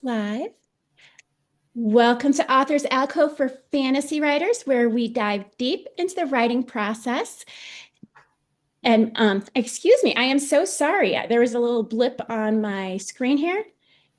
Live. Welcome to Authors Alcove for Fantasy Writers, where we dive deep into the writing process. And excuse me, I am so sorry. There was a little blip on my screen here.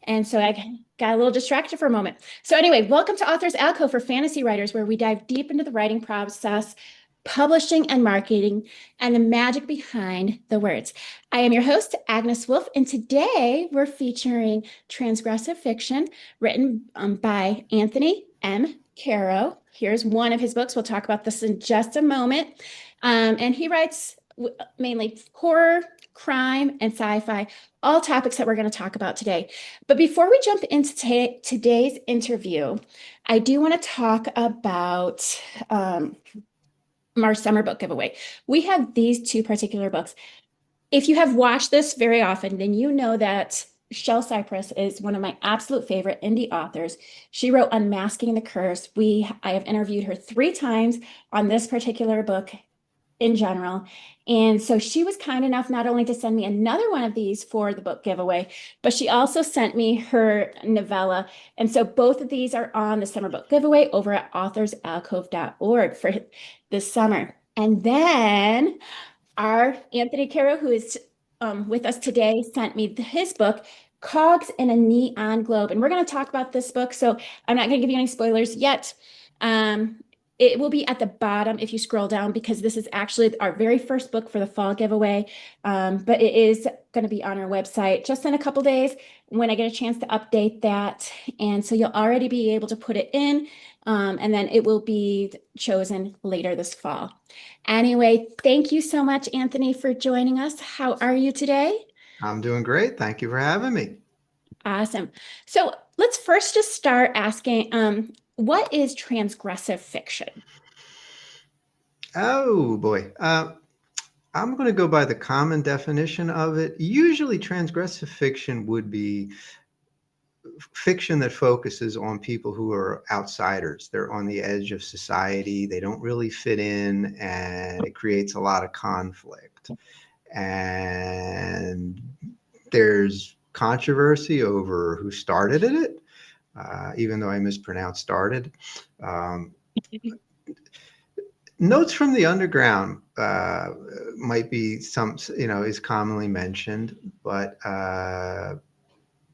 And so I got a little distracted for a moment. So anyway, welcome to Authors Alcove for Fantasy Writers, where we dive deep into the writing process, publishing and marketing, and the magic behind the words. I am your host, Agnes Wolf, and today we're featuring transgressive fiction written by Anthony M. Caro. Here's one of his books. We'll talk about this in just a moment. And he writes mainly horror, crime, and sci-fi, all topics that we're going to talk about today. But before we jump into today's interview, I do want to talk about our summer book giveaway. We have these two particular books. If you have watched this very often, then you know that Shel Cypress is one of my absolute favorite indie authors. She wrote Unmasking the Curse. I have interviewed her 3 times on this particular book in general. And so she was kind enough not only to send me another one of these for the book giveaway, but she also sent me her novella. And so both of these are on the summer book giveaway over at authorsalcove.org for this summer. And then our Anthony Caro, who is with us today, sent me his book, Cogs in a Neon Globe. And we're going to talk about this book. So I'm not going to give you any spoilers yet. Um, it will be at the bottom if you scroll down, because this is actually our very first book for the fall giveaway. But it is going to be on our website just in a couple days when I get a chance to update that. And so you'll already be able to put it in, and then it will be chosen later this fall. Anyway, thank you so much, Anthony, for joining us. How are you today? I'm doing great. Thank you for having me. Awesome. So let's first just start asking, what is transgressive fiction? Oh boy. I'm going to go by the common definition of it. Usually, transgressive fiction would be fiction that focuses on people who are outsiders. They're on the edge of society. They don't really fit in, and it creates a lot of conflict. And there's controversy over who started it, even though I mispronounced started. Um, Notes from the Underground might be is commonly mentioned, but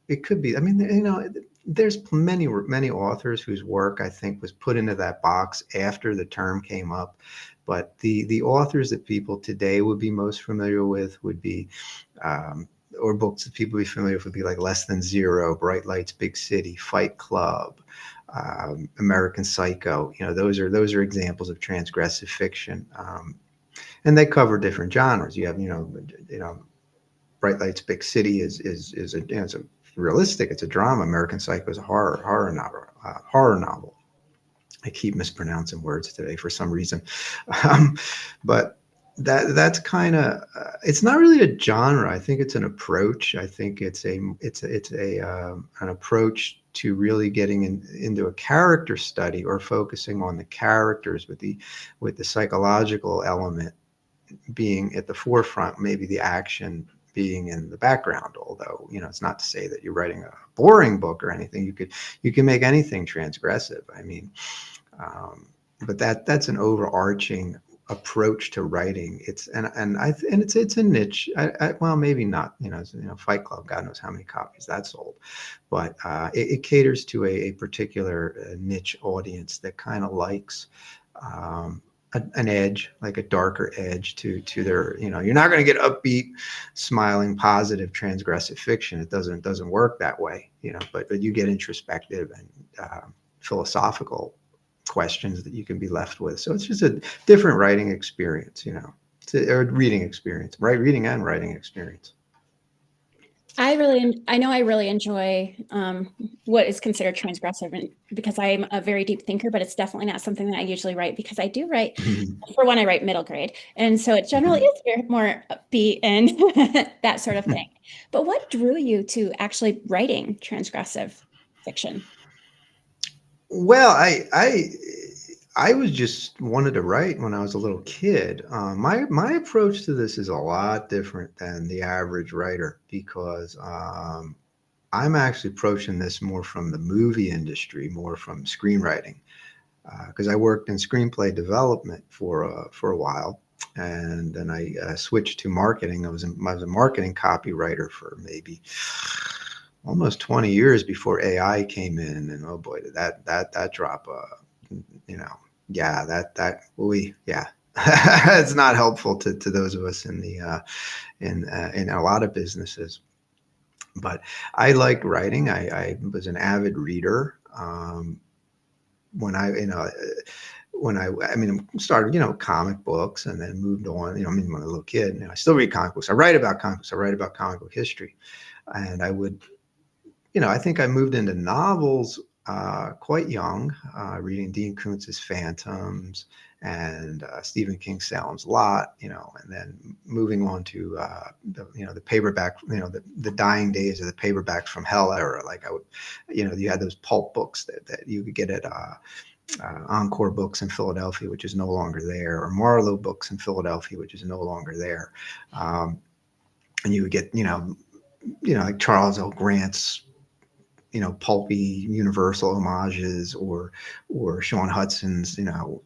it could be. I mean, there's many authors whose work I think was put into that box after the term came up. But the authors that people today would be most familiar with would be, or books that people would be familiar with would be like Less Than Zero, Bright Lights, Big City, Fight Club, American Psycho. Those are examples of transgressive fiction, and they cover different genres. You have Bright Lights, Big City is it's a realistic. It's a drama. American Psycho is a horror novel. I keep mispronouncing words today for some reason, but that's kind of it's not really a genre. I think it's an approach. I think it's a an approach to really getting into a character study or focusing on the characters with the psychological element being at the forefront, maybe the action being in the background. Although, it's not to say that you're writing a boring book or anything. You can make anything transgressive. I mean, but that's an overarching approach to writing. It's a niche. Well, maybe not. Fight Club. God knows how many copies that sold, but it caters to a particular niche audience that kind of likes. An edge, like a darker edge to their, you're not going to get upbeat, smiling, positive, transgressive fiction. It doesn't work that way, but you get introspective and philosophical questions that you can be left with. So it's just a different writing experience, or reading experience, right? Reading and writing experience. I know I really enjoy what is considered transgressive, and because I'm a very deep thinker, but it's definitely not something that I usually write, because I do write, for one, I write middle grade. And so it generally is very more upbeat and that sort of thing. But what drew you to actually writing transgressive fiction? Well, I was just wanted to write when I was a little kid. My approach to this is a lot different than the average writer because I'm actually approaching this more from the movie industry, more from screenwriting, because I worked in screenplay development for a while, and then I switched to marketing. I was a marketing copywriter for maybe almost 20 years before AI came in, and oh boy, did that drop, you know, yeah, that we yeah. It's not helpful to those of us in the in a lot of businesses. But I liked writing. I was an avid reader. When I, you know, I mean, started, comic books and then moved on, I mean, when I was a little kid, I still read comic books. I write about comic books. I write about comic book history. And I would, I think I moved into novels quite young, reading Dean Koontz's Phantoms and Stephen King's Salem's Lot, and then moving on to the paperback, the dying days of the paperbacks from Hell era. Like I would, you had those pulp books that you could get at Encore Books in Philadelphia, which is no longer there, or Marlowe Books in Philadelphia, which is no longer there. And you would get, like Charles L. Grant's pulpy Universal homages, or Sean Hudson's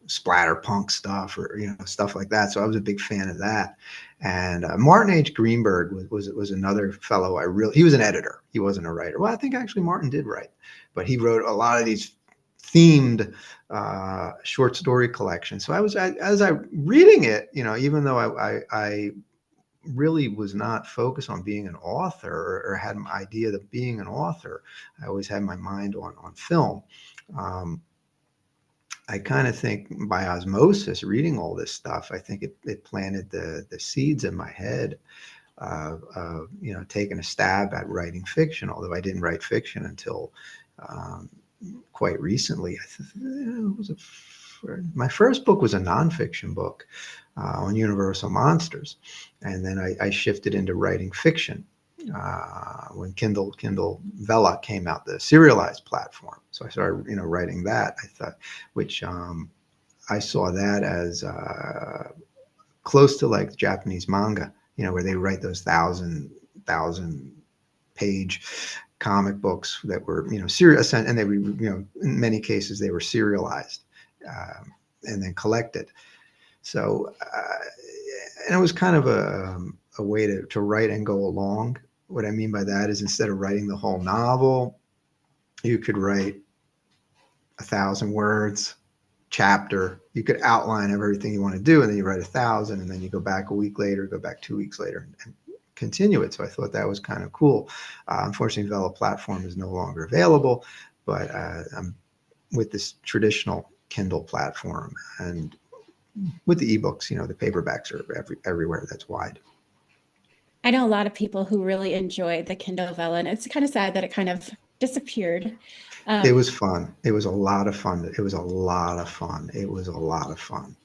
splatter punk stuff, or stuff like that. So I was a big fan of that. And Martin H. Greenberg was another fellow he was an editor. He wasn't a writer. Well, I think actually Martin did write, but he wrote a lot of these themed short story collections. So as I reading it, even though I really was not focused on being an author, or had an idea of being an author. I always had my mind on film. Um, I kind of think by osmosis, reading all this stuff, I think it planted the seeds in my head of taking a stab at writing fiction. Although I didn't write fiction until um, quite recently. My first book was a nonfiction book on Universal monsters, and then I shifted into writing fiction when Kindle Vella came out, the serialized platform. So I started, writing that. I thought, which I saw that as close to like Japanese manga, where they write those thousand page comic books that were, serious, and they were, in many cases they were serialized and then collected. So, and it was kind of a way to write and go along. What I mean by that is, instead of writing the whole novel, you could write 1,000 words chapter. You could outline everything you want to do, and then you write 1,000, and then you go back a week later, go back 2 weeks later, and continue it. So I thought that was kind of cool. Unfortunately, Vela platform is no longer available, but I'm with this traditional Kindle platform, and with the ebooks, the paperbacks are everywhere that's wide. I know a lot of people who really enjoy the Kindle Vella, and it's kind of sad that it kind of disappeared. It Um, was fun. It was a lot of fun. It was a lot of fun. It was a lot of fun.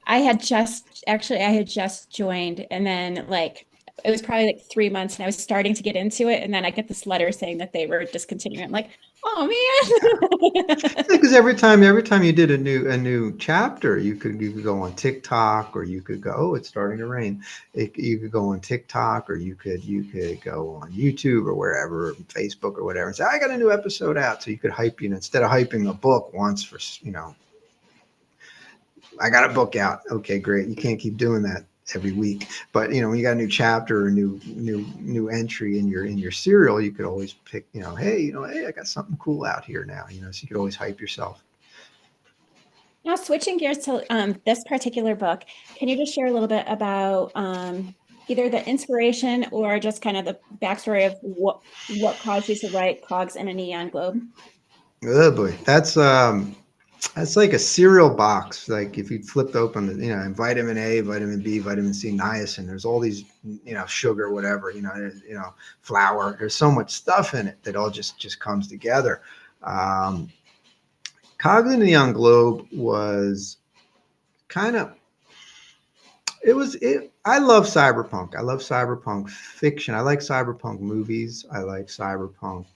I had just joined, and then like it was probably like 3 months, and I was starting to get into it, and then I get this letter saying that they were discontinuing. I'm like, oh man. Because every time you did a new chapter, you could go on TikTok, or you could go, oh, it's starting to rain. You could go on TikTok, or you could go on YouTube or wherever, Facebook or whatever, and say, I got a new episode out. So you could hype, instead of hyping a book once for, I got a book out. Okay, great. You can't keep doing that every week. But when you got a new chapter or new entry in your serial, you could always pick, hey, I got something cool out here now. So you could always hype yourself. Now, switching gears to this particular book, can you just share a little bit about either the inspiration or just kind of the backstory of what caused you to write Cogs in a Neon Globe? Oh boy, that's like a cereal box. Like if you flipped open the, vitamin A, vitamin B, vitamin C, niacin. There's all these, sugar, whatever, flour. There's so much stuff in it that all just comes together. Um, Coglin the Young Globe was kind of I love cyberpunk. I love cyberpunk fiction. I like cyberpunk movies. I like cyberpunk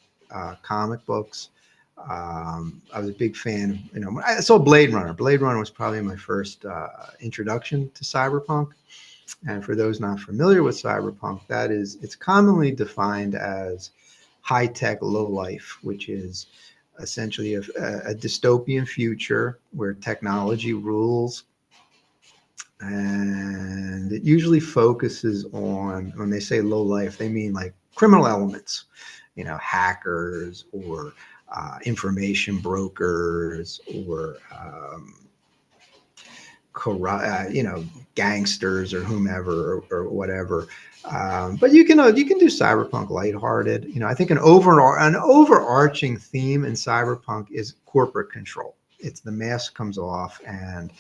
comic books. I was a big fan. I saw Blade Runner. Blade Runner was probably my first introduction to cyberpunk. And for those not familiar with cyberpunk, it's commonly defined as high tech, low life, which is essentially a dystopian future where technology rules, and it usually focuses on, when they say low life, they mean like criminal elements, hackers or information brokers or gangsters or whomever or whatever. But you can do cyberpunk lighthearted. I think an overarching theme in cyberpunk is corporate control. It's the mask comes off, and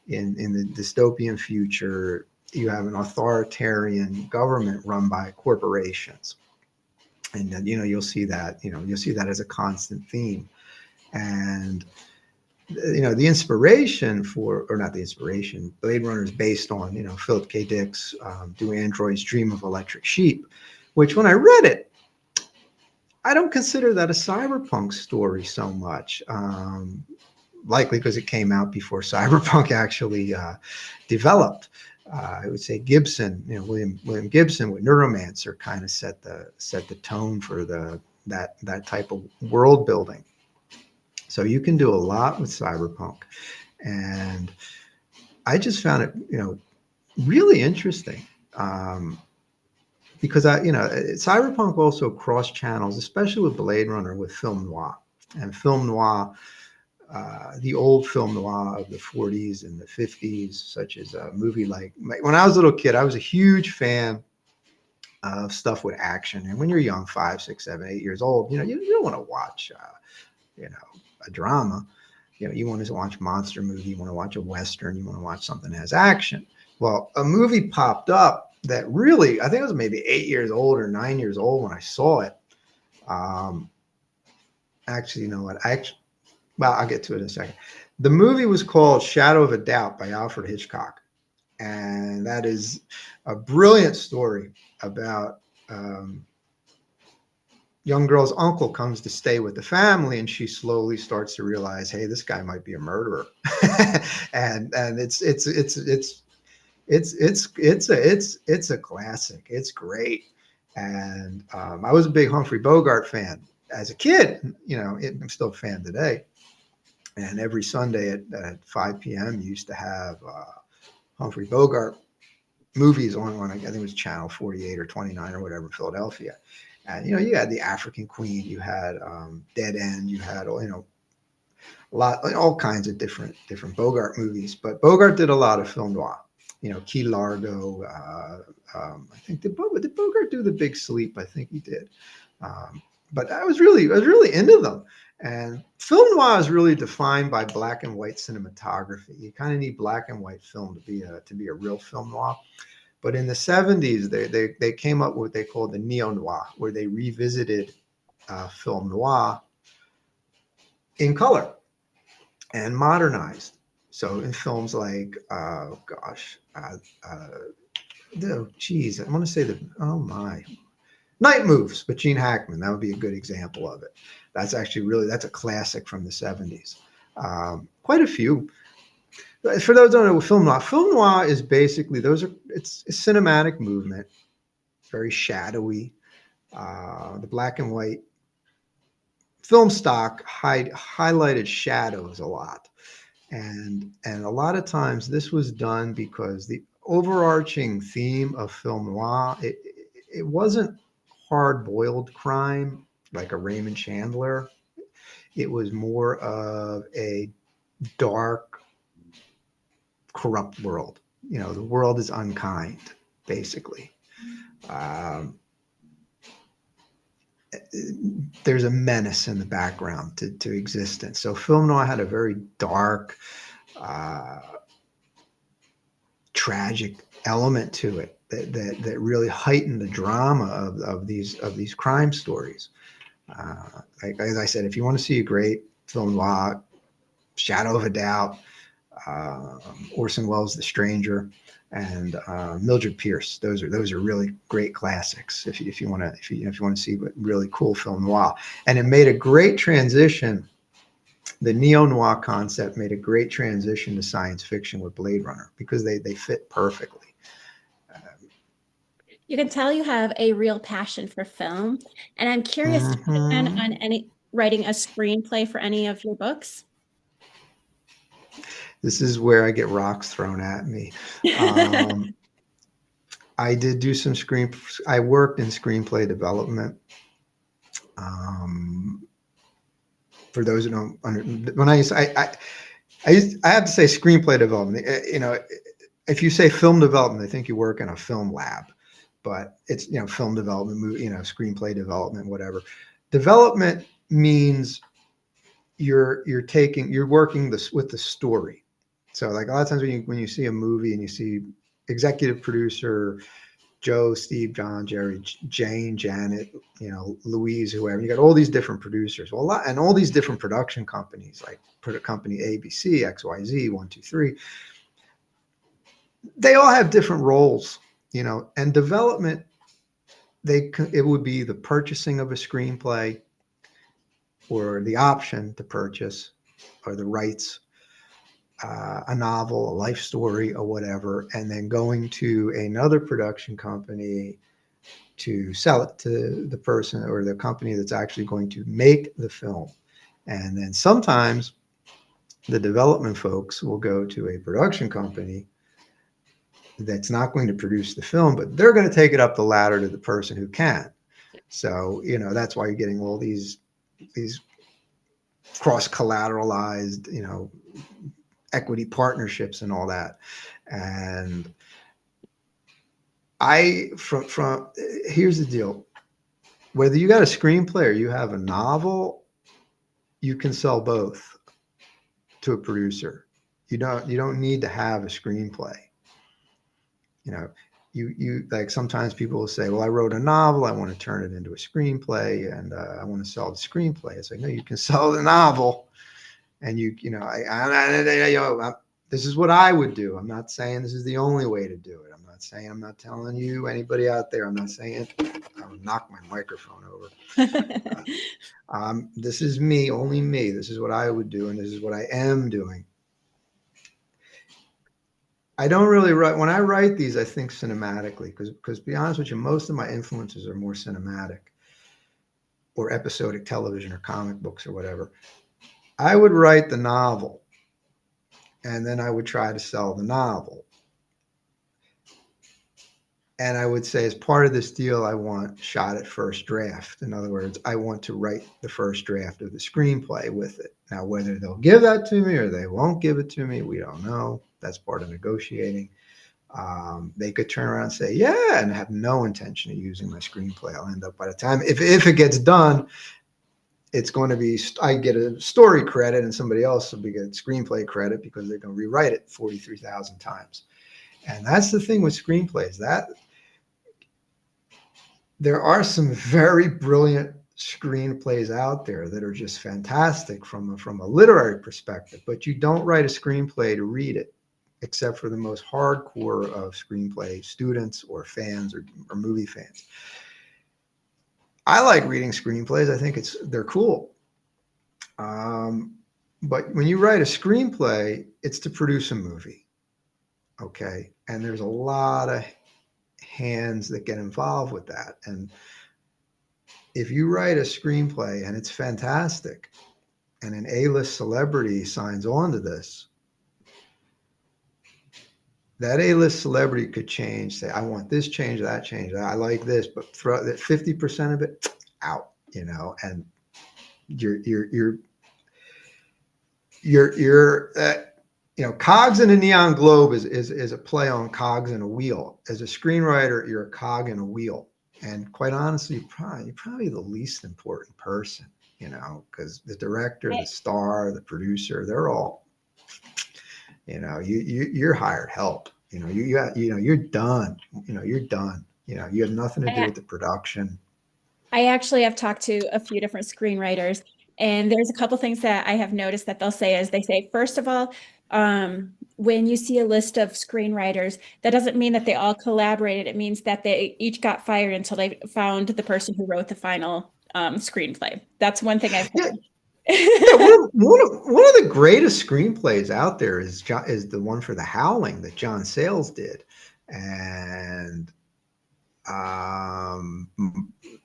in the dystopian future, you have an authoritarian government run by corporations, and then you'll see that as a constant theme. And the inspiration for, or not the inspiration, Blade Runner is based on, Philip K. Dick's Do Androids Dream of Electric Sheep, which when I read it, I don't consider that a cyberpunk story so much. Likely because it came out before cyberpunk actually developed. I would say Gibson, William Gibson with Neuromancer kind of set the tone for that type of world building. So you can do a lot with cyberpunk, and I just found it, really interesting, because cyberpunk also cross channels, especially with Blade Runner, with film noir. And film noir, the old film noir of the 40s and the 50s, such as a movie like, when I was a little kid, I was a huge fan of stuff with action. And when you're young, 5, 6, 7, 8 years old, you don't want to watch, a drama. You want to watch a monster movie, you want to watch a Western, you want to watch something that has action. Well, a movie popped up that really, I think I was maybe 8 years old or 9 years old when I saw it. Um, Actually, you know what? Well, I'll get to it in a second. The movie was called Shadow of a Doubt by Alfred Hitchcock. And that is a brilliant story about, young girl's uncle comes to stay with the family, and she slowly starts to realize, hey, this guy might be a murderer. And it's a classic. It's great. And I was a big Humphrey Bogart fan as a kid. I'm still a fan today. And every Sunday at 5 p.m., you used to have Humphrey Bogart movies on, I think it was Channel 48 or 29 or whatever, in Philadelphia. And you had the African Queen, you had Dead End, you had all kinds of different Bogart movies. But Bogart did a lot of film noir. Key Largo. I think did Bogart do The Big Sleep? I think he did. But I was really into them. And film noir is really defined by black and white cinematography. You kind of need black and white film to be a real film noir. But in the 70s, they came up with what they called the neo noir, where they revisited film noir in color and modernized. So in films like, geez, I want to say oh my, Night Moves with Gene Hackman. That would be a good example of it. That's a classic from the 70s. Quite a few. For those who don't know, film noir is basically, it's a cinematic movement, very shadowy. The black and white film stock highlighted shadows a lot. And a lot of times this was done because the overarching theme of film noir, it wasn't hard-boiled crime like a Raymond Chandler. It was more of a dark, corrupt world. The world is unkind, basically. Um, there's a menace in the background to existence. So film noir had a very dark, uh, tragic element to it that really heightened the drama of these crime stories. Like, as I said, if you want to see a great film noir, Shadow of a Doubt, uh, Orson Welles' The Stranger, and Mildred Pierce. Those are really great classics if you want to see what really cool film noir. And it made a great transition. The neo noir concept made a great transition to science fiction with Blade Runner because they fit perfectly. You can tell you have a real passion for film. And I'm curious, do you plan Hmm. on any writing a screenplay for any of your books? This is where I get rocks thrown at me. Um, I did do some screen. I worked in screenplay development. Um, for those who don't under, when I used, I have to say screenplay development. You know, if you say film development, they think you work in a film lab, but it's film development, movie, screenplay development, whatever. Development means you're working this with the story. So like a lot of times when you see a movie and you see executive producer Joe, Steve, John, Jerry, Jane, Janet, Louise, whoever. You got all these different producers, well, and all these different production companies, like product company ABC, XYZ, 1, 2, 3. They all have different roles, and development. It would be the purchasing of a screenplay, or the option to purchase, or the rights, a novel, a life story, or whatever, and then going to another production company to sell it to the person or the company that's actually going to make the film. And then sometimes the development folks will go to a production company that's not going to produce the film, but they're going to take it up the ladder to the person who can. So, that's why you're getting all these cross collateralized, equity partnerships and all that. And from here's the deal. Whether you got a screenplay or you have a novel, you can sell both to a producer. You don't need to have a screenplay. You know, you like sometimes people will say, "Well, I wrote a novel. I want to turn it into a screenplay, and I want to sell the screenplay." It's like, no, you can sell the novel, and this is what I would do. I'm not saying this is the only way to do it. I'm not telling you anybody out there. I'm not saying I would knock my microphone over. This is me, only me. This is what I would do, and this is what I am doing. I don't really write when I write these. I think cinematically because to be honest with you, most of my influences are more cinematic or episodic television or comic books or whatever. I would write the novel, and then I would try to sell the novel. And I would say, as part of this deal, I want shot at first draft. In other words, I want to write the first draft of the screenplay with it. Now, whether they'll give that to me or they won't give it to me, we don't know. That's part of negotiating. They could turn around and say, yeah, and have no intention of using my screenplay. I'll end up by the time, if it gets done, it's going to be, I get a story credit and somebody else will get screenplay credit because they're going to rewrite it 43,000 times. And that's the thing with screenplays, that there are some very brilliant screenplays out there that are just fantastic from a literary perspective, but you don't write a screenplay to read it, except for the most hardcore of screenplay students or fans or movie fans. I like reading screenplays. I think they're cool. Um, but when you write a screenplay, it's to produce a movie. Okay. And there's a lot of hands that get involved with that. And if you write a screenplay and it's fantastic and an A-list celebrity signs on to this, that A-list celebrity could change, say, I want this change, that change, I like this, but throw that 50% of it out, and you're cogs in a neon globe is a play on cogs in a wheel. As a screenwriter, you're a cog in a wheel. And quite honestly, you're probably the least important person, because the director, the star, the producer, they're all, you're hired help. You're done. You're done. You have nothing to do I, with the production. I actually have talked to a few different screenwriters, and there's a couple things that I have noticed that they'll say is they say, first of all, when you see a list of screenwriters, that doesn't mean that they all collaborated. It means that they each got fired until they found the person who wrote the final screenplay. That's one thing I've Yeah, heard. yeah. One of the greatest screenplays out there is the one for The Howling that John Sayles did, and Um,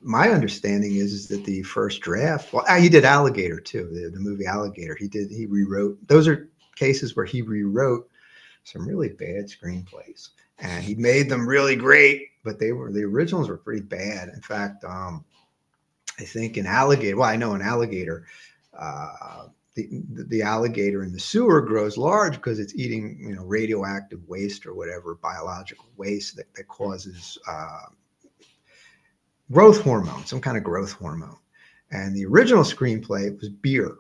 my understanding is that the first draft, well, he did Alligator too, the movie Alligator. He rewrote, those are cases where he rewrote some really bad screenplays and he made them really great, but the originals were pretty bad. In fact, I think in Alligator, well, I know in Alligator, uh, the alligator in the sewer grows large because it's eating, radioactive waste or whatever biological waste that causes growth hormone, some kind of growth hormone. And the original screenplay was beer.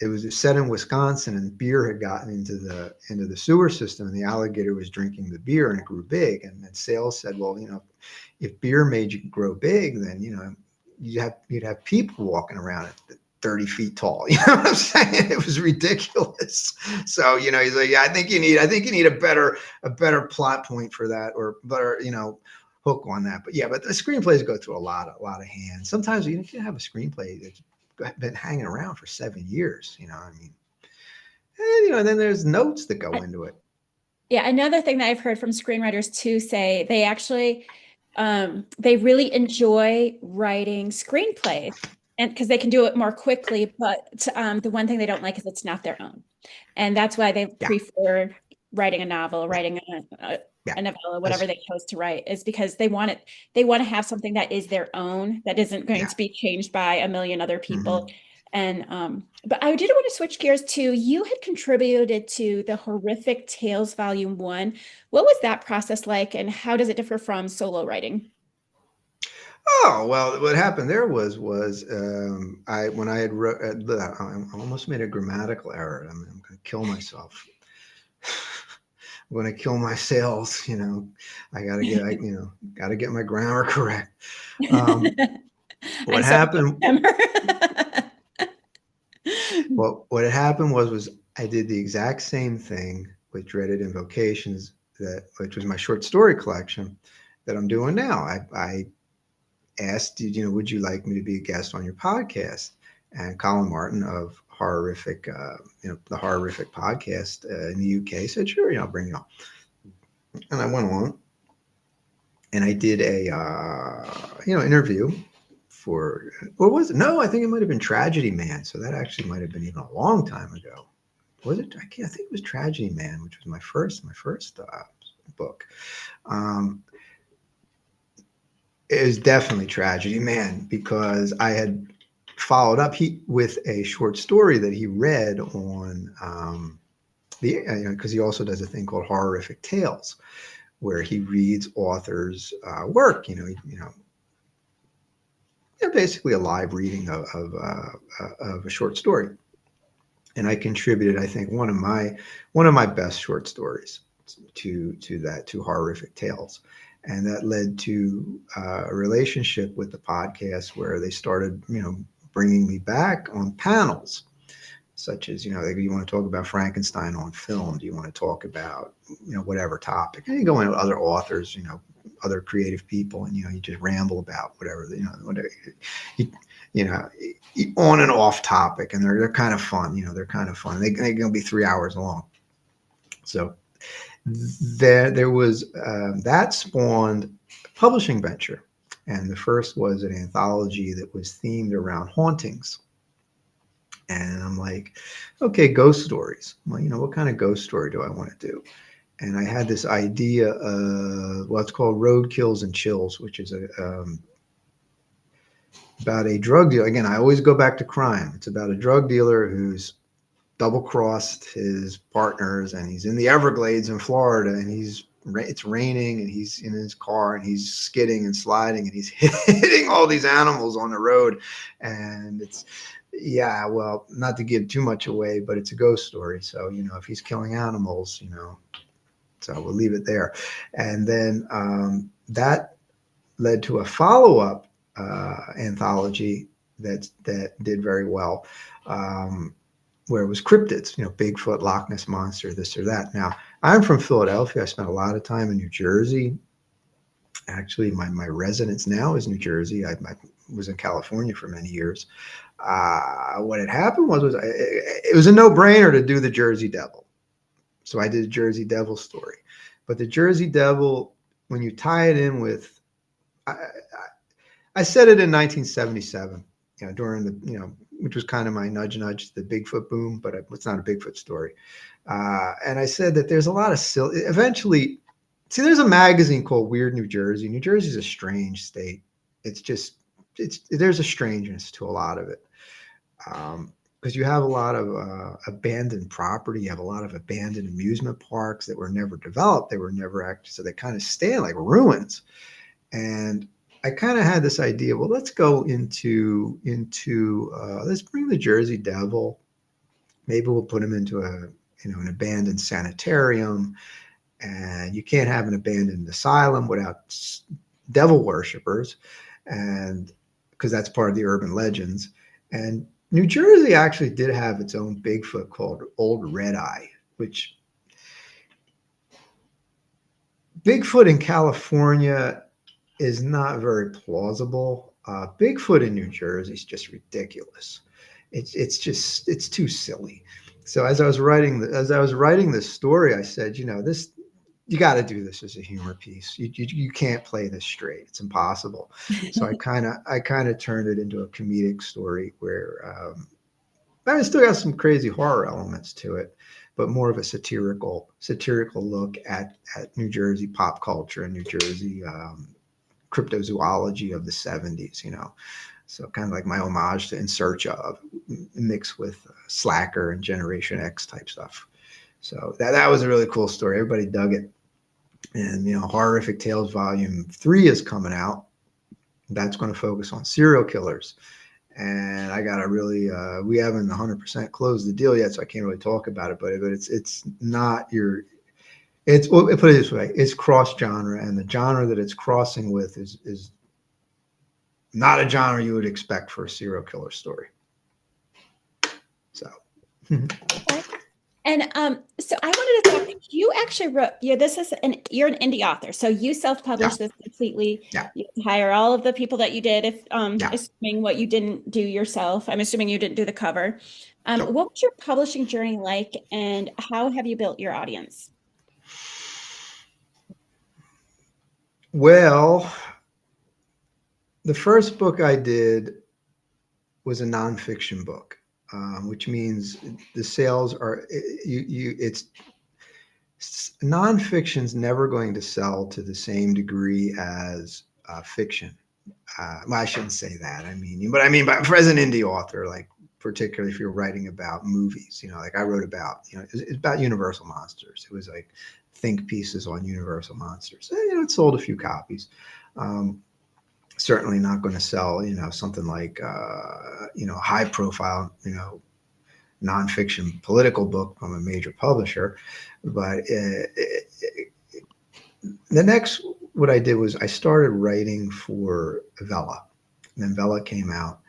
It was set in Wisconsin, and beer had gotten into the sewer system, and the alligator was drinking the beer, and it grew big. And then sales said, well, if beer made you grow big, then you'd have people walking around at 30 feet tall. You know what I'm saying? It was ridiculous. So he's like, yeah, I think you need a better plot point for that, or better hook on that. But yeah, but the screenplays go through a lot of hands. Sometimes you can have a screenplay that's been hanging around for 7 years. I mean, and then there's notes that go into it. Yeah, another thing that I've heard from screenwriters too say they actually they really enjoy writing screenplays and because they can do it more quickly, but the one thing they don't like is it's not their own. And that's why they Yeah, prefer writing a novel, yeah, writing yeah. a novella, whatever That's they chose to write, is because they want to have something that is their own, that isn't going yeah. to be changed by a million other people. Hmm. And but I did want to switch gears to you had contributed to the Horrific Tales Volume 1. What was that process like, and how does it differ from solo writing? Oh well, what happened there was I when I had wrote, I almost made a grammatical error. I'm going to kill myself. I'm going to kill my sales. I got to get my grammar correct. Um, I'm what so happened? sorry. Well, what had happened was I did the exact same thing with Dreaded Invocations, which was my short story collection that I'm doing now. I asked, would you like me to be a guest on your podcast? And Colin Martin of Horrific, the Horrific podcast in the UK said, sure, I'll bring you on. And I went on and I did a, interview for, what was it? No, I think it might have been Tragedy Man. So that actually might have been even a long time ago. Was it? I think it was Tragedy Man, which was my first book. Um, it was definitely Tragedy Man because I had followed up with a short story that he read on because he also does a thing called Horrific Tales, where he reads authors' work. Basically a live reading of a short story. And I contributed, I think, one of my best short stories to Horrific Tales, and that led to a relationship with the podcast where they started, bringing me back on panels, such as, like, do you want to talk about Frankenstein on film? Do you want to talk about, whatever topic? And you go into other authors, other creative people, and you just ramble about whatever, whatever, you, you know, on and off topic, and they're kind of fun. They're kind of fun. They're going to be 3 hours long. So there was that spawned a publishing venture, and the first was an anthology that was themed around hauntings. And I'm like, okay, ghost stories. Well, what kind of ghost story do I want to do? And I had this idea of what's called Road Kills and Chills, which is about a drug dealer. Again, I always go back to crime. It's about a drug dealer who's double crossed his partners, and he's in the Everglades in Florida, and it's raining, and he's in his car, and he's skidding and sliding, and he's hitting all these animals on the road, and it's yeah, well, not to give too much away, but it's a ghost story. So if he's killing animals, so we'll leave it there. And then that led to a follow-up anthology that did very well. Where it was cryptids, Bigfoot, Loch Ness Monster, this or that. Now, I'm from Philadelphia. I spent a lot of time in New Jersey. Actually, my residence now is New Jersey. I was in California for many years. What had happened was it was a no-brainer to do the Jersey Devil. So I did a Jersey Devil story. But the Jersey Devil, when you tie it in with I, I said it in 1977, during the, which was kind of my nudge, the Bigfoot boom, but it's not a Bigfoot story. And I said that there's a lot of silly, eventually, see, there's a magazine called Weird New Jersey. New Jersey is a strange state. It's just, there's a strangeness to a lot of it. Because you have a lot of abandoned property, you have a lot of abandoned amusement parks that were never developed. They were never actually, so they kind of stand like ruins. And I kind of had this idea. Well, let's go into let's bring the Jersey Devil. Maybe we'll put him into an abandoned sanitarium, and you can't have an abandoned asylum without devil worshippers, and because that's part of the urban legends. And New Jersey actually did have its own Bigfoot called Old Red Eye, which Bigfoot in California is not very plausible. Bigfoot in New Jersey is just ridiculous. It's too silly. So as I was writing this story, I said, this, you got to do this as a humor piece. You can't play this straight. It's impossible. So I kind of turned it into a comedic story where I still got some crazy horror elements to it, but more of a satirical look at New Jersey pop culture and New Jersey cryptozoology of the 70s, So kind of like my homage to In Search Of, mixed with Slacker and Generation X type stuff. So that was a really cool story. Everybody dug it. And, Horrific Tales Volume 3 is coming out. That's going to focus on serial killers. And I got to really, we haven't 100% closed the deal yet, so I can't really talk about it, but it's not your, well, put it this way, it's cross genre, and the genre that it's crossing with is not a genre you would expect for a serial killer story. So, Okay. And so I wanted to talk. You actually wrote. Yeah, this is you're an indie author, so you yeah, self-published this completely. yeah, You hire all of the people that you did. If yeah. assuming what you didn't do yourself, I'm assuming you didn't do the cover. So, What was your publishing journey like, and how have you built your audience? well, the first book I did was a nonfiction book, which means the sales are it's nonfiction's never going to sell to the same degree as fiction. Well, I shouldn't say that. But as an indie author, like particularly if you're writing about movies, like I wrote about, it's about Universal monsters. It was like think pieces on Universal monsters. It sold a few copies. Um, Certainly not going to sell, something like, high profile, nonfiction political book from a major publisher. But the next, what I did was I started writing for Vella. And then Vella came out.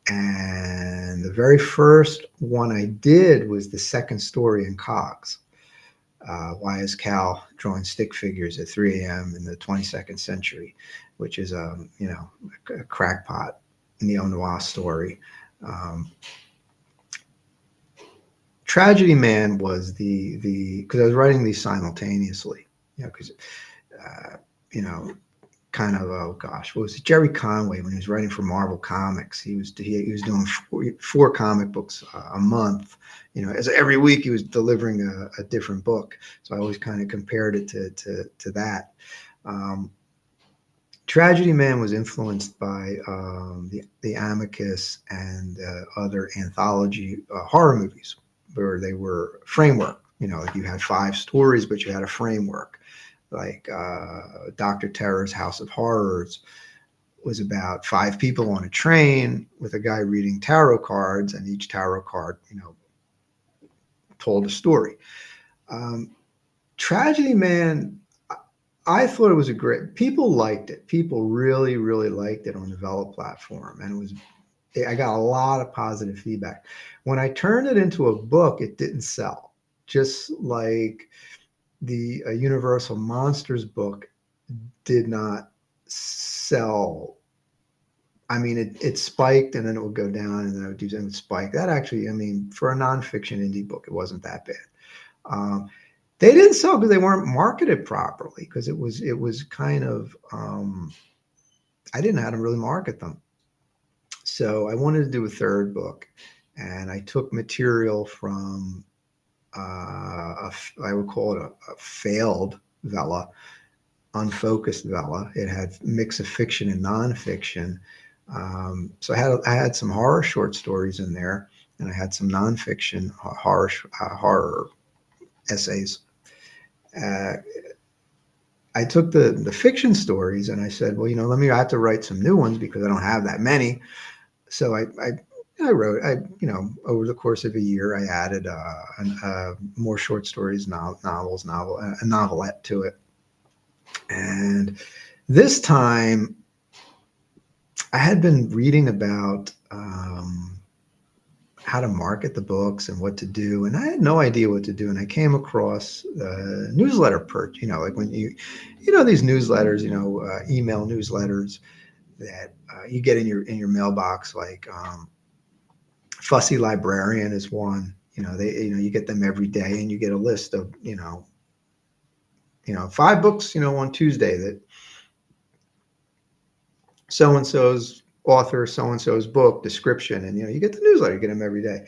And the very first one I did was the second story in Cogs. Why is Cal drawing stick figures at 3 a.m. in the 22nd century, which is a crackpot neo-noir story. Um, Tragedy Man was the because I was writing these simultaneously, because uh, you know kind of, oh gosh, what was it? Jerry Conway, when he was writing for Marvel Comics, he was doing four comic books a month. As every week he was delivering a different book. So I always kind of compared it to that. Um, Tragedy Man was influenced by the Amicus and other anthology horror movies, where they were framework. Like you had 5 stories, but you had a framework. Like Doctor Terror's House of Horrors was about 5 people on a train with a guy reading tarot cards, and each tarot card, told a story. Um, Tragedy Man, I thought it was a great. People liked it. People really, really liked it on the Vela platform, and it was. I got a lot of positive feedback. When I turned it into a book, it didn't sell. Just like the Universal Monsters book did not sell. It spiked and then it would go down and then it would spike. That actually, for a nonfiction indie book, it wasn't that bad. Um, they didn't sell because they weren't marketed properly, because it was kind of I didn't know how to really market them. So I wanted to do a third book, and I took material from I would call it a failed Vella, unfocused Vella. It had a mix of fiction and nonfiction. So I had some horror short stories in there, and I had some nonfiction horror essays. Uh, I took the fiction stories and I said, well, I have to write some new ones because I don't have that many. So I wrote, over the course of a year, I added more short stories, a novelette to it. And this time I had been reading about how to market the books and what to do, and I had no idea what to do. And I came across newsletter perch, like when these newsletters, email newsletters that you get in your mailbox, like Fussy Librarian is one. You get them every day, and you get a list of 5 books, on Tuesday that so and so's author, so and so's book description, and you get the newsletter, you get them every day.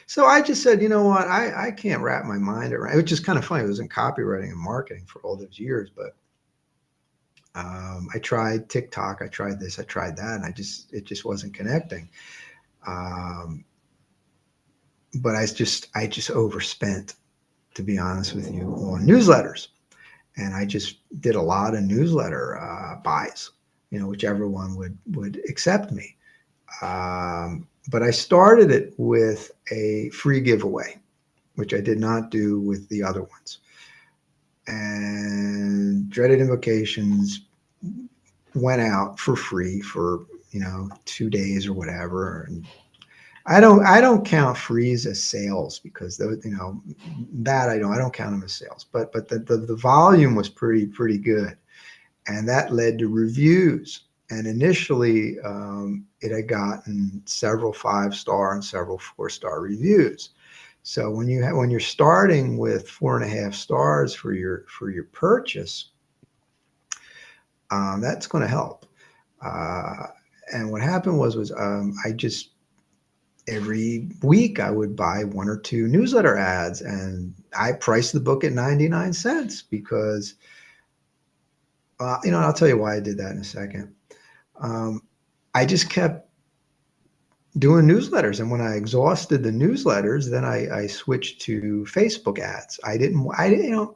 So I just said, you know what, I can't wrap my mind around. Which is kind of funny. I was in copywriting and marketing for all those years, but I tried TikTok, I tried this, I tried that, and it just wasn't connecting. Um, but I just overspent, to be honest with you, on newsletters, and I just did a lot of newsletter buys, whichever one would accept me. But I started it with a free giveaway, which I did not do with the other ones. And Dreaded Invocations went out for free for 2 days or whatever. And I don't count frees as sales because those, that I don't count them as sales. But the volume was pretty good, and that led to reviews. And initially, it had gotten several 5-star and several 4-star reviews. So when you're starting with 4.5 stars for your purchase, that's going to help. Uh, and what happened was I just every week I would buy one or two newsletter ads, and I priced the book at 99 cents because I'll tell you why I did that in a second. Um, I just kept doing newsletters, and when I exhausted the newsletters, then I switched to Facebook ads. I didn't,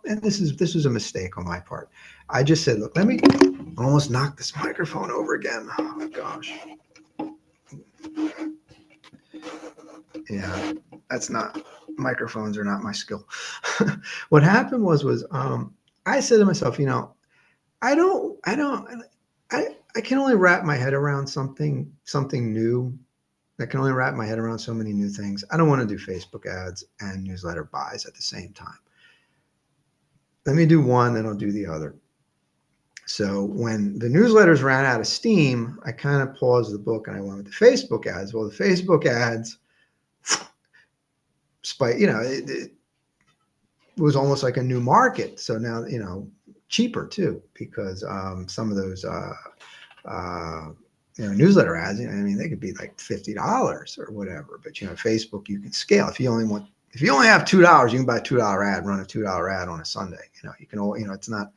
and this was a mistake on my part. I just said, look, let me almost knock this microphone over again. Oh my gosh. Yeah, that's not, microphones are not my skill. What happened was I said to myself, I can only wrap my head around something new. I can only wrap my head around so many new things. I don't want to do Facebook ads and newsletter buys at the same time. Let me do one, then I'll do the other. So when the newsletters ran out of steam, I kind of paused the book and I went with the Facebook ads. Well, the Facebook ads, it was almost like a new market. So now, cheaper too, because some of those uh, newsletter ads, they could be like $50 or whatever. But Facebook, you can scale. If you only have $2, you can buy a $2 ad, run a $2 ad on a Sunday. You can, it's not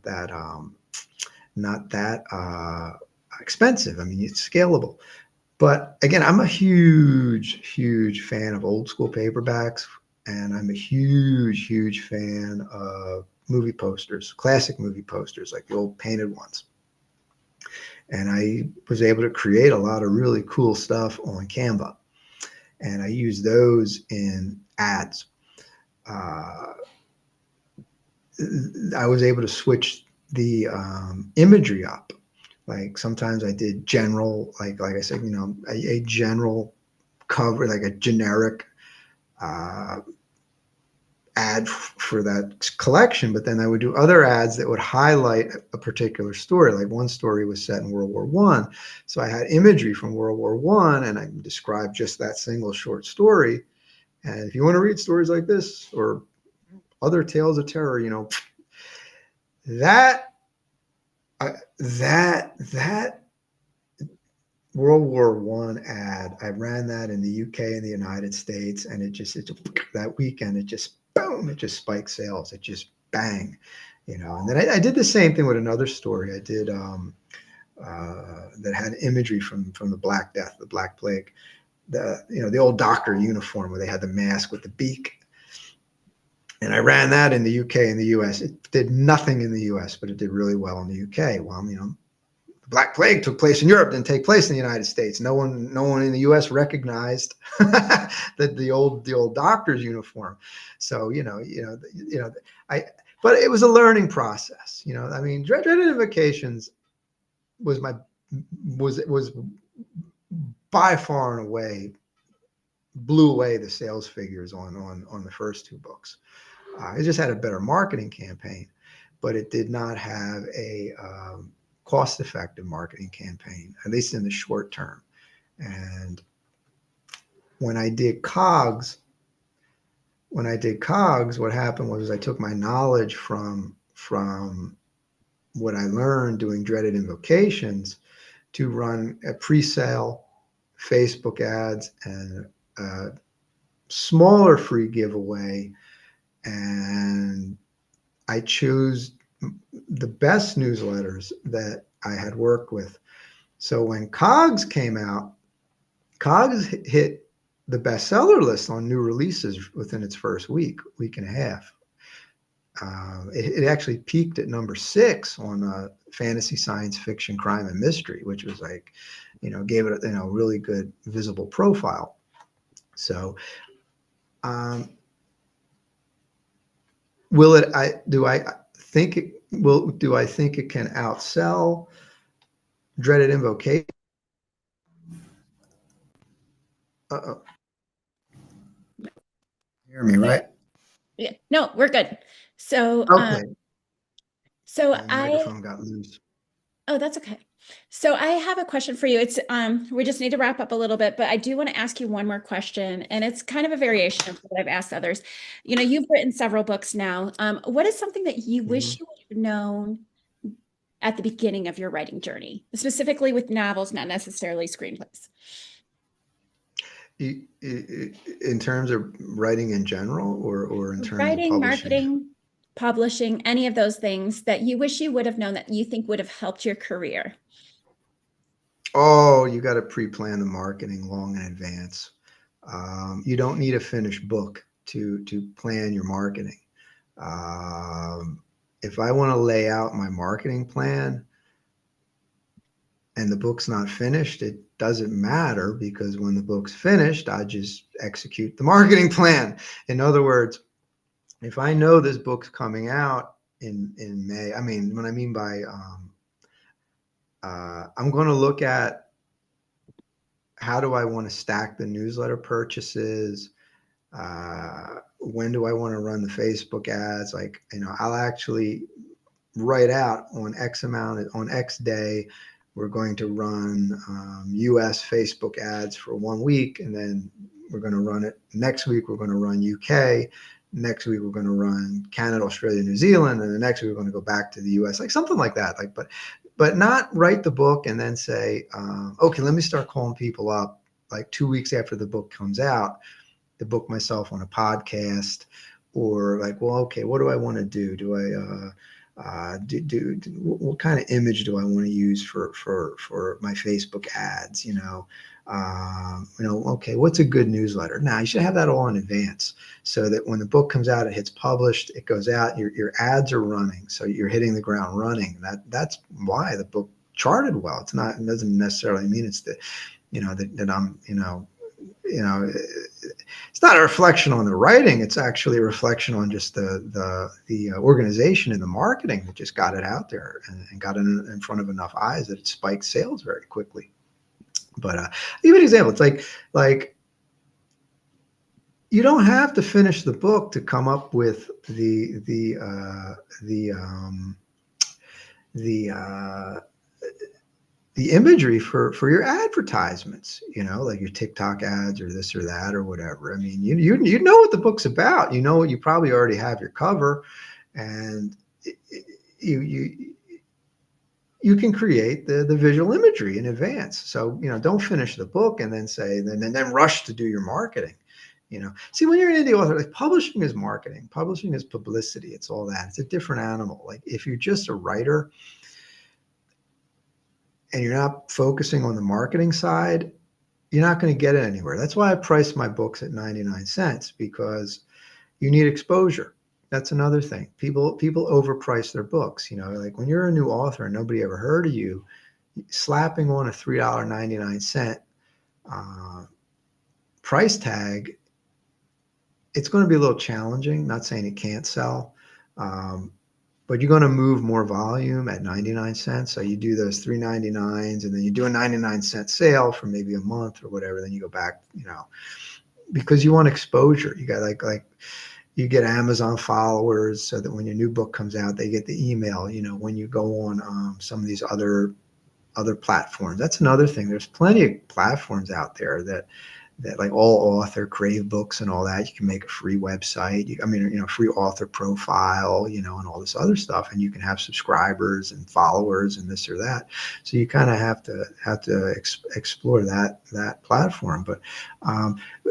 that expensive. I mean, it's scalable. But again, I'm a huge fan of old school paperbacks, and I'm a huge fan of movie posters, classic movie posters, like the old painted ones. And I was able to create a lot of really cool stuff on Canva, and I use those in ads. Uh, I was able to switch the imagery up. Like sometimes I did general, like I said, a general cover, like a generic uh, ad for that collection, but then I would do other ads that would highlight a particular story. Like one story was set in World War One, so I had imagery from World War One, and I described just that single short story. And if you want to read stories like this or other tales of terror, that That World War One ad, I ran that in the UK and the United States, and it that weekend it just boom, it just spiked sales. It just bang, And then I did the same thing with another story. I did that had imagery from the Black Death, the Black Plague, the old doctor uniform where they had the mask with the beak. And I ran that in the UK and the US. It did nothing in the US, but it did really well in the UK. Well, the Black Plague took place in Europe, didn't take place in the United States. No one in the U.S. recognized that the old doctor's uniform. So I. But it was a learning process. I mean, Dreaded Vacations was my was by far and away blew away the sales figures on the first two books. It just had a better marketing campaign, but it did not have a cost-effective marketing campaign, at least in the short term. And when I did Cogs, what happened was I took my knowledge from what I learned doing Dreaded Invocations to run a pre-sale Facebook ads and a smaller free giveaway, and I chose the best newsletters that I had worked with. So when Cogs came out, Cogs hit the bestseller list on new releases within its first week and a half. It actually peaked at number 6 on fantasy, science fiction, crime, and mystery, which was like, gave it a really good visible profile. So, will it? Do I think it will? Do I think it can outsell Dreaded Invocation? Uh-oh. Hear me, right? Yeah, no, we're good. So, Okay. so My I, microphone got loose. oh, that's okay. So I have a question for you. We just need to wrap up a little bit, but I do want to ask you one more question, and it's kind of a variation of what I've asked others. You've written several books now. What is something that you Mm-hmm. wish you would have known at the beginning of your writing journey, specifically with novels, not necessarily screenplays? In terms of writing in general, or in terms of Writing, publishing? marketing, publishing, any of those things that you wish you would have known that you think would have helped your career. Oh, you got to pre-plan the marketing long in advance. You don't need a finished book to plan your marketing. If I want to lay out my marketing plan and the book's not finished, it doesn't matter, because when the book's finished, I just execute the marketing plan. In other words, if I know this book's coming out in May, I mean, what I mean by I'm going to look at how do I want to stack the newsletter purchases. When do I want to run the Facebook ads? Like, I'll actually write out on X amount on X day, we're going to run US Facebook ads for 1 week, and then we're going to run it next week. We're going to run UK. Next week we're going to run Canada, Australia, New Zealand, and the next week we're going to go back to the US, like something like that. Like, but not write the book and then say, okay, let me start calling people up like 2 weeks after the book comes out to book myself on a podcast, or like, well, okay, what do I want to do? Do I what kind of image do I want to use for my Facebook ads? Okay, what's a good newsletter? Now, you should have that all in advance, so that when the book comes out, it hits published, it goes out, your ads are running, so you're hitting the ground running. That's why the book charted well. It doesn't necessarily mean it's that I'm it's not a reflection on the writing. It's actually a reflection on just the organization and the marketing that just got it out there and got it in front of enough eyes that it spiked sales very quickly. But I'll give you an example. It's like you don't have to finish the book to come up with the imagery for your advertisements, like your TikTok ads or this or that or whatever. I mean, you know what the book's about. You probably already have your cover, and you you can create the visual imagery in advance. So, don't finish the book and then say, then rush to do your marketing. See, when you're an indie author, like, publishing is marketing, publishing is publicity. It's all that. It's a different animal. Like, if you're just a writer and you're not focusing on the marketing side, you're not going to get it anywhere. That's why I price my books at 99 cents, because you need exposure. That's another thing. People overprice their books. Like, when you're a new author and nobody ever heard of you, slapping on a $3.99 uh, price tag, it's going to be a little challenging. Not saying it can't sell, um, but you're going to move more volume at 99 cents. So you do those 3.99s, and then you do a 99-cent sale for maybe a month or whatever. Then you go back, because you want exposure. You got like you get Amazon followers, so that when your new book comes out, they get the email. When you go on some of these other platforms, that's another thing. There's plenty of platforms out there that like All Author, Crave Books, and all that. You can make a free website. Free author profile, and all this other stuff, and you can have subscribers and followers and this or that. So you kind of have to explore that platform. But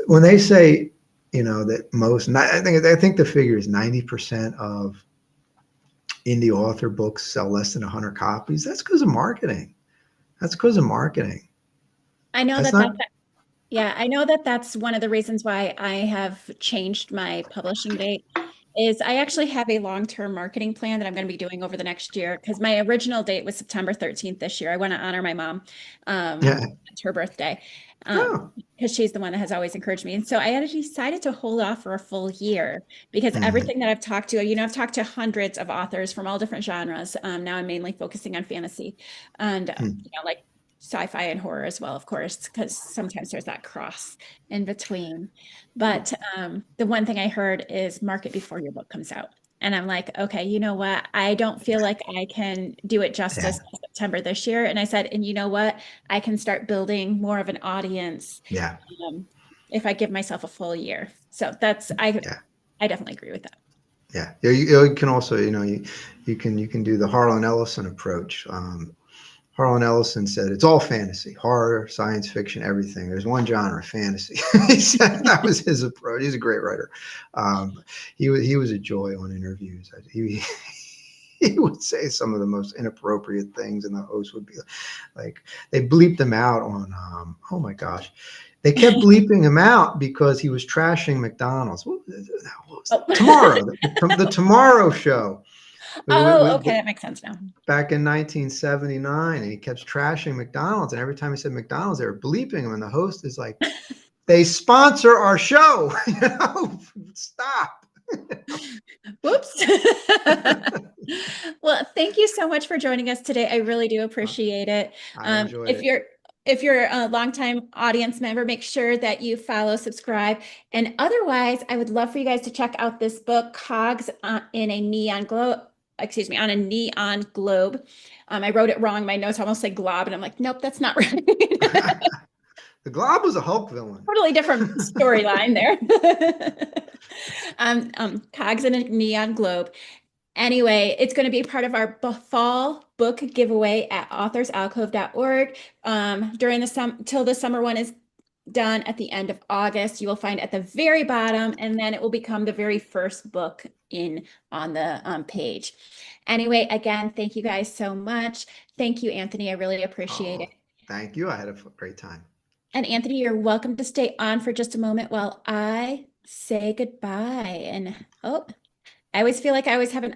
when they say, that I think the figure is 90% of indie author books sell less than 100 copies. That's because of marketing. That's because of marketing. I know That's that not. yeah, I know that that's one of the reasons why I have changed my publishing date is I actually have a long-term marketing plan that I'm going to be doing over the next year because my original date was September 13th this year. I want to honor my mom. Yeah. It's her birthday. Oh. Because she's the one that has always encouraged me. And so I had decided to hold off for a full year because Mhm. everything that I've talked to, I've talked to hundreds of authors from all different genres. Now I'm mainly focusing on fantasy and, Hmm. like sci-fi and horror as well, of course, because sometimes there's that cross in between. But the one thing I heard is market before your book comes out. And I'm like, okay, you know what? I don't feel like I can do it Yeah. justice in September this year. And I said, and you know what? I can start building more of an audience Yeah. um, if I give myself a full year. So that's Yeah. I definitely agree with that. Yeah. You can also, you can do the Harlan Ellison approach. Harlan Ellison said it's all fantasy, horror, science fiction, everything. There's one genre, fantasy. He said that was his approach. He's a great writer. Um, he was a joy on interviews. He would say some of the most inappropriate things, and the host would be like, they bleeped him out on. Oh my gosh, they kept bleeping him out because he was trashing McDonald's. What was Oh. that? Tomorrow, the Tomorrow Show. Oh, okay, that makes sense now. Back in 1979, and he kept trashing McDonald's. And every time he said McDonald's, they were bleeping him. And the host is like, they sponsor our show. Stop. Whoops. Well, thank you so much for joining us today. I really do appreciate it. I enjoyed If it. you're a longtime audience member, make sure that you follow, subscribe, and otherwise, I would love for you guys to check out this book, Cogs in a Neon Globe. Excuse me, on a neon globe. I wrote it wrong. My notes almost say glob, and I'm like, nope, that's not right. The Glob was a Hulk villain. Totally different storyline there. Cogs in a neon globe. Anyway, it's going to be part of our fall book giveaway at authorsalcove.org. During the till the summer one is done at the end of August, you will find at the very bottom, and then it will become the very first book in on the page. Anyway, again, thank you guys so much. Thank you, Anthony. I really appreciate it. Oh, thank you. I had a great time. And Anthony, you're welcome to stay on for just a moment while I say goodbye. And oh, I always feel like I always have an